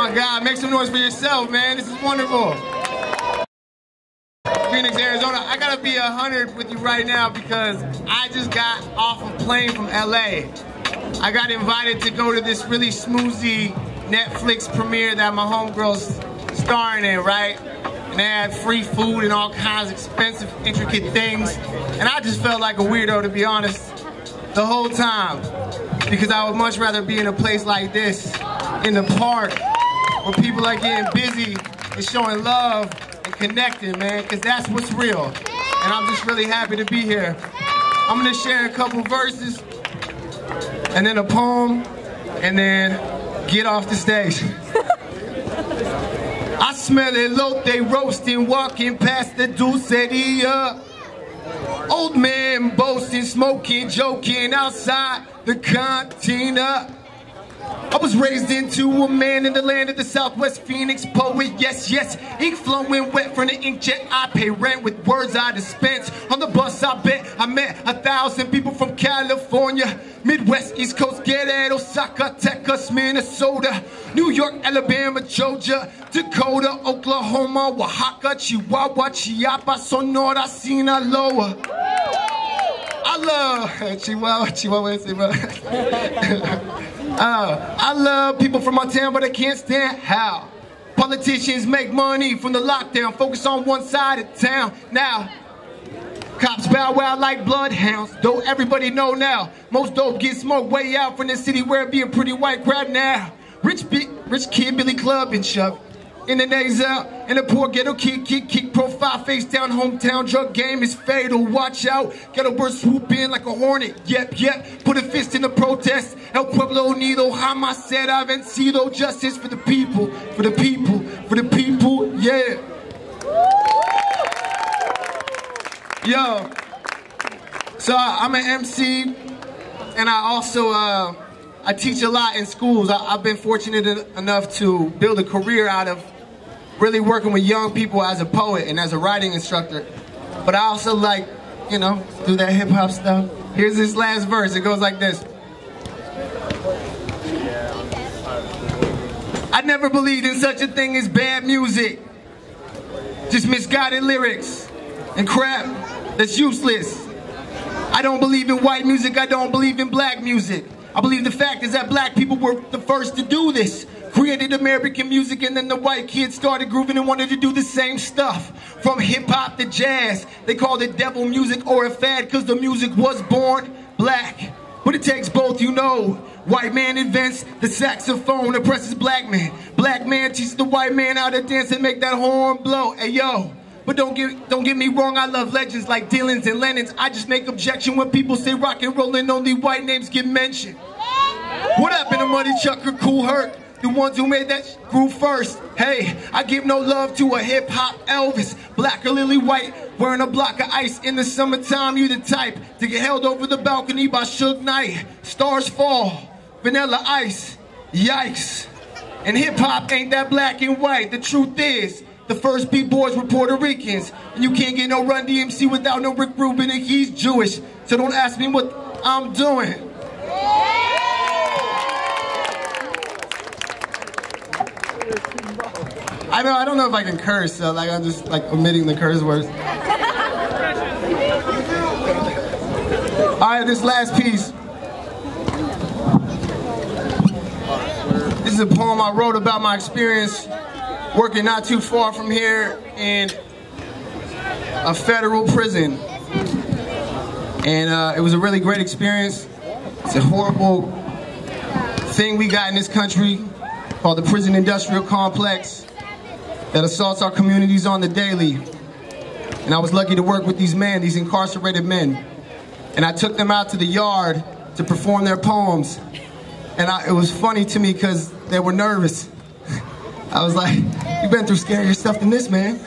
my God, make some noise for yourself, man. This is wonderful. Phoenix, Arizona. I gotta be 100 with you right now because I just got off a plane from LA. I got invited to go to this really smoozy Netflix premiere that my homegirl's starring in, right? And they had free food and all kinds of expensive, intricate things. And I just felt like a weirdo, to be honest, the whole time. Because I would much rather be in a place like this, in the park, where people are getting busy and showing love and connecting, man, because that's what's real. And I'm just really happy to be here. I'm gonna share a couple verses, and then a poem, and then get off the stage. I smell elote roasting, walking past the dulceria. Old man boasting, smoking, joking outside the cantina. I was raised into a man in the land of the Southwest Phoenix poet. Yes, yes, ink flowing wet from the inkjet. I pay rent with words I dispense. On the bus, I bet I met 1,000 people from California, Midwest, East Coast, Guerrero, Zacatecas, Minnesota, New York, Alabama, Georgia, Dakota, Oklahoma, Oaxaca, Chihuahua, Chiapas, Sonora, Sinaloa. I love Chihuahua, I love people from my town, but I can't stand how politicians make money from the lockdown, focus on one side of town. Now, cops bow wow like bloodhounds, though everybody know now, most dope get smoked way out from the city where it be a pretty white crowd now. Rich kid Billy Club and shove in the nays out, and the poor ghetto kid kick profile face down. Hometown drug game is fatal, watch out. Ghetto bird swoop in like a hornet, yep, put a fist in the protest. El Pueblo Unido, jamás será vencido. Justice for the people, for the people, for the people, yeah. Yo, so I'm an MC, and I also, I teach a lot in schools. I've been fortunate enough to build a career out of really working with young people as a poet and as a writing instructor. But I also like, you know, do that hip hop stuff. Here's this last verse, it goes like this. I never believed in such a thing as bad music. Just misguided lyrics and crap that's useless. I don't believe in white music, I don't believe in black music. I believe the fact is that black people were the first to do this. Created American music, and then the white kids started grooving and wanted to do the same stuff. From hip-hop to jazz, they called it devil music or a fad because the music was born black. But it takes both, you know. White man invents the saxophone, oppresses black man. Black man teaches the white man how to dance and make that horn blow. Hey, yo. But don't get me wrong, I love legends like Dylan's and Lennon's. I just make objection when people say rock and roll and only white names get mentioned. What happened to Muddy Chuck or Cool Herc? The ones who made that groove first. Hey, I give no love to a hip-hop Elvis. Black or lily white, wearing a block of ice. In the summertime, you the type to get held over the balcony by Suge Knight. Stars fall, Vanilla Ice, yikes. And hip-hop ain't that black and white. The truth is, the first B-boys were Puerto Ricans. And you can't get no Run DMC without no Rick Rubin, and he's Jewish. So don't ask me what I'm doing. I don't know if I can curse, so like I'm just like omitting the curse words. Alright, this last piece. This is a poem I wrote about my experience working not too far from here in a federal prison. And it was a really great experience. It's a horrible thing we got in this country called the prison industrial complex that assaults our communities on the daily. And I was lucky to work with these men, these incarcerated men. And I took them out to the yard to perform their poems. And it was funny to me because they were nervous. I was like, you've been through scarier stuff than this, man.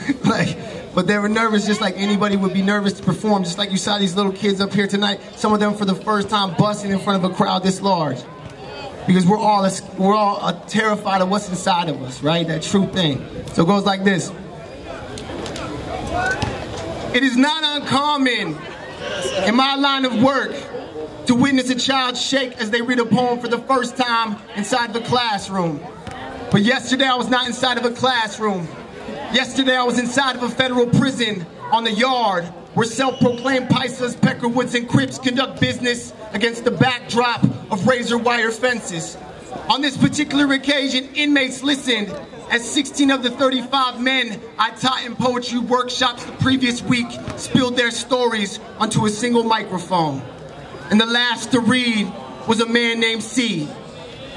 But they were nervous just like anybody would be nervous to perform. Just like you saw these little kids up here tonight, some of them for the first time busting in front of a crowd this large. Because we're all terrified of what's inside of us, right? That true thing. So it goes like this. It is not uncommon in my line of work to witness a child shake as they read a poem for the first time inside the classroom. But yesterday I was not inside of a classroom. Yesterday I was inside of a federal prison on the yard where self-proclaimed Pisces, Peckerwoods, and Crips conduct business against the backdrop of razor wire fences. On this particular occasion, inmates listened as 16 of the 35 men I taught in poetry workshops the previous week spilled their stories onto a single microphone. And the last to read was a man named C.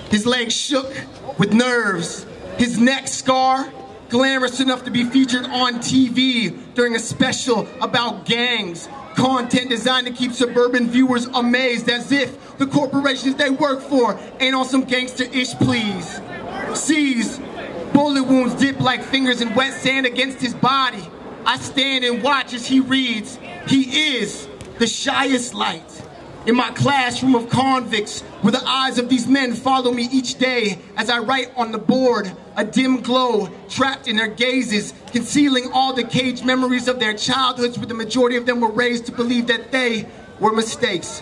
His legs shook with nerves, his neck scar glamorous enough to be featured on TV during a special about gangs. Content designed to keep suburban viewers amazed as if the corporations they work for ain't on some gangster-ish please. C's bullet wounds dip like fingers in wet sand against his body. I stand and watch as he reads. He is the shyest light. In my classroom of convicts, where the eyes of these men follow me each day as I write on the board, a dim glow trapped in their gazes, concealing all the caged memories of their childhoods, where the majority of them were raised to believe that they were mistakes.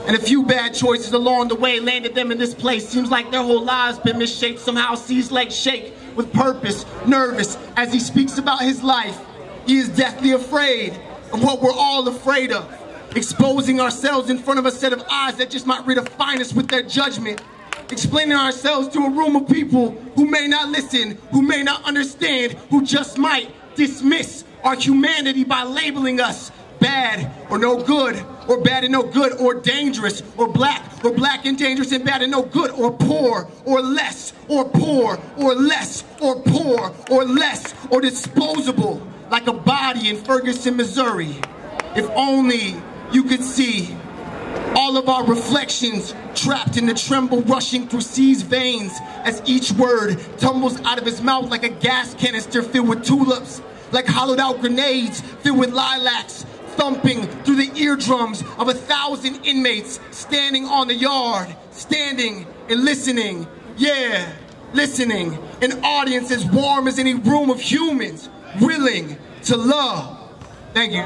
And a few bad choices along the way landed them in this place. Seems like their whole lives been misshaped. Somehow C's legs shake with purpose, nervous as he speaks about his life. He is deathly afraid of what we're all afraid of. Exposing ourselves in front of a set of eyes that just might redefine us with their judgment. Explaining ourselves to a room of people who may not listen, who may not understand, who just might dismiss our humanity by labeling us bad or no good, or bad and no good, or dangerous, or black and dangerous and bad and no good, or poor, or less, or poor, or less, or poor, or less, or disposable, like a body in Ferguson, Missouri. If only you could see all of our reflections trapped in the tremble rushing through C's veins as each word tumbles out of his mouth like a gas canister filled with tulips, like hollowed out grenades filled with lilacs, thumping through the eardrums of 1,000 inmates standing on the yard, standing and listening, yeah, listening, an audience as warm as any room of humans willing to love. Thank you.